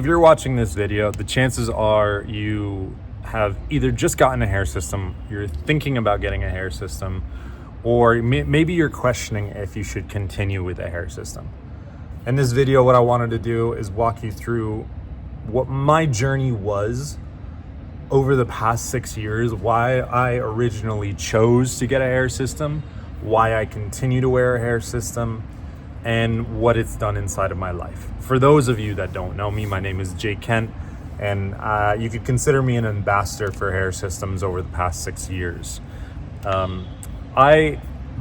you're watching this video, the chances are you have either just gotten a hair system, you're thinking about getting a hair system, or maybe you're questioning if you should continue with a hair system. In this video, what I wanted to do is walk you through what my journey was over the past 6 years, why I originally chose to get a hair system, why I continue to wear a hair system, and what it's done inside of my life. For those of you that don't know me, my name is Jake Kent, and you could consider me an ambassador for hair systems over the past 6 years.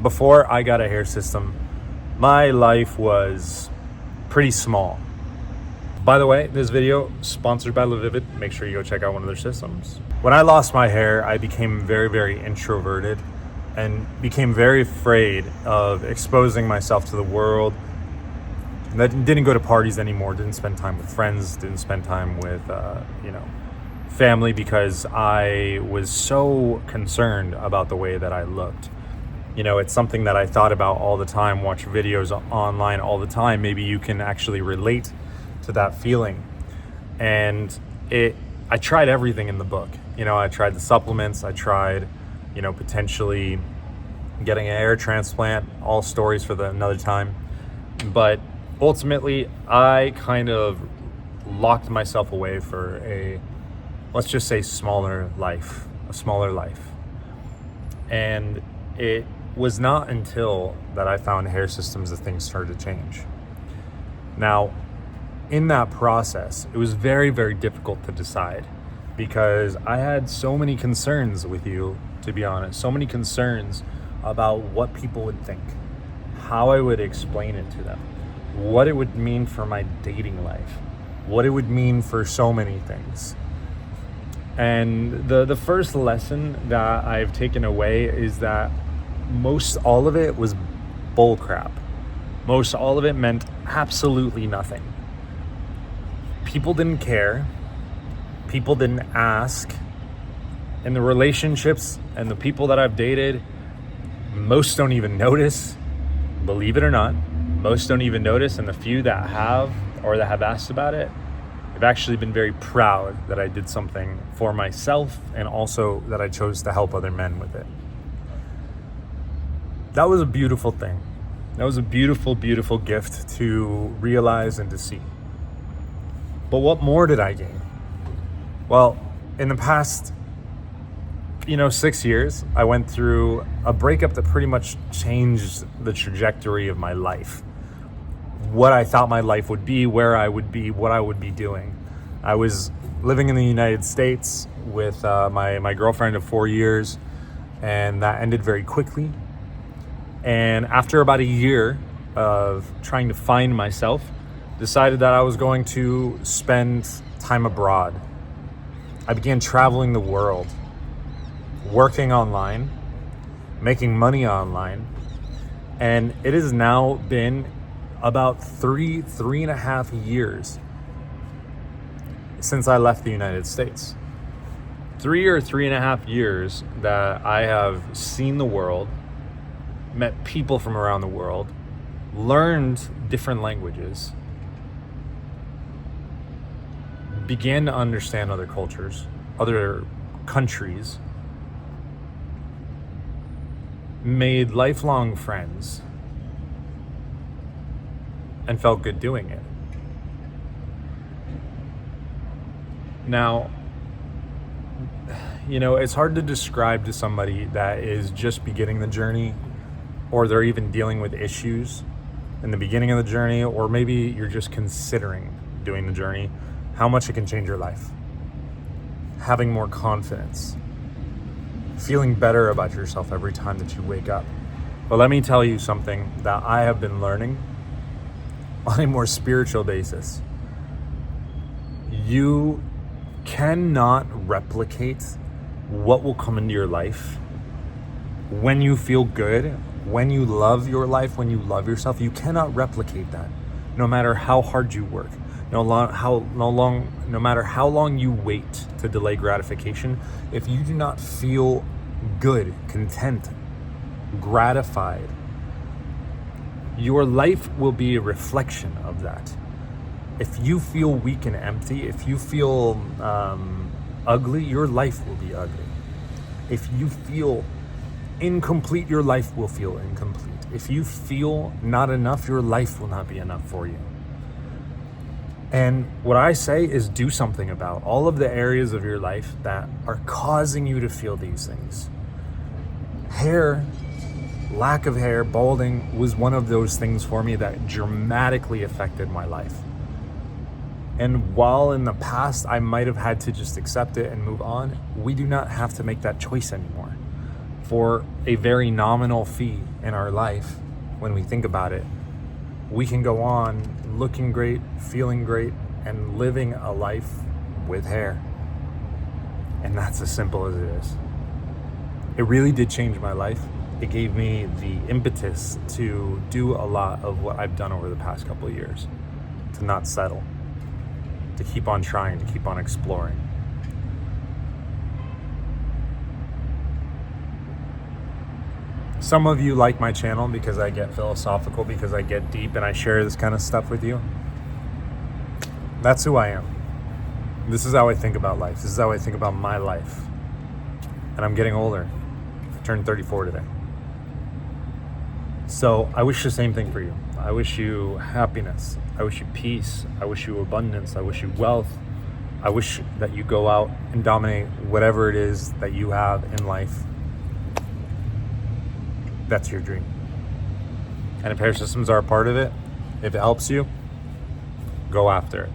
Before I got a hair system, my life was pretty small. By the way, this video sponsored by LaVivid. Make sure you go check out one of their systems. When I lost my hair, I became very, very introverted and became very afraid of exposing myself to the world. Didn't go to parties anymore, didn't spend time with friends, didn't spend time with family, because I was so concerned about the way that I looked. It's something that I thought about all the time, watch videos online all the time. Maybe you can actually relate to that feeling. And I tried everything in the book. I tried the supplements, I tried, potentially getting a hair transplant, all stories for another time. But ultimately, I kind of locked myself away for let's just say, a smaller life. And it was not until that I found hair systems that things started to change. Now, in that process, it was very, very difficult to decide, because I had so many concerns with you, to be honest, so many concerns about what people would think, how I would explain it to them, what it would mean for my dating life, what it would mean for so many things. And the first lesson that I've taken away is that most all of it was bull crap. Most all of it meant absolutely nothing. People didn't care. People didn't ask. And the relationships and the people that I've dated, most don't even notice. Believe it or not, most don't even notice. And the few that have, or that have asked about it, I've actually been very proud that I did something for myself, and also that I chose to help other men with it. That was a beautiful thing. That was a beautiful, beautiful gift to realize and to see. But what more did I gain? Well, in the past, 6 years, I went through a breakup that pretty much changed the trajectory of my life. What I thought my life would be, where I would be, what I would be doing. I was living in the United States with my girlfriend of 4 years, and that ended very quickly. And after about a year of trying to find myself, decided that I was going to spend time abroad. I began traveling the world, working online, making money online, and it has now been about three and a half years since I left the United States. 3.5 years that I have seen the world, met people from around the world, learned different languages, began to understand other cultures, other countries, made lifelong friends, and felt good doing it. Now, it's hard to describe to somebody that is just beginning the journey, or they're even dealing with issues in the beginning of the journey, or maybe you're just considering doing the journey, how much it can change your life. Having more confidence, feeling better about yourself every time that you wake up. But let me tell you something that I have been learning on a more spiritual basis. You cannot replicate what will come into your life when you feel good, when you love your life, when you love yourself. You cannot replicate that, no matter how hard you work, no matter how long you wait to delay gratification. If you do not feel good, content, gratified, your life will be a reflection of that. If you feel weak and empty, if you feel ugly, your life will be ugly. If you feel incomplete, your life will feel incomplete. If you feel not enough, your life will not be enough for you. And what I say is do something about all of the areas of your life that are causing you to feel these things. Hair, lack of hair, balding was one of those things for me that dramatically affected my life. And while in the past I might have had to just accept it and move on, we do not have to make that choice anymore. For a very nominal fee in our life, when we think about it, we can go on looking great, feeling great, and living a life with hair. And that's as simple as it is. It really did change my life. It gave me the impetus to do a lot of what I've done over the past couple of years, to not settle, to keep on trying, to keep on exploring. Some of you like my channel because I get philosophical, because I get deep and I share this kind of stuff with you. That's who I am. This is how I think about life. This is how I think about my life. And I'm getting older. I turned 34 today. So I wish the same thing for you. I wish you happiness. I wish you peace. I wish you abundance. I wish you wealth. I wish that you go out and dominate whatever it is that you have in life. That's your dream. And if hair systems are a part of it, if it helps you, go after it.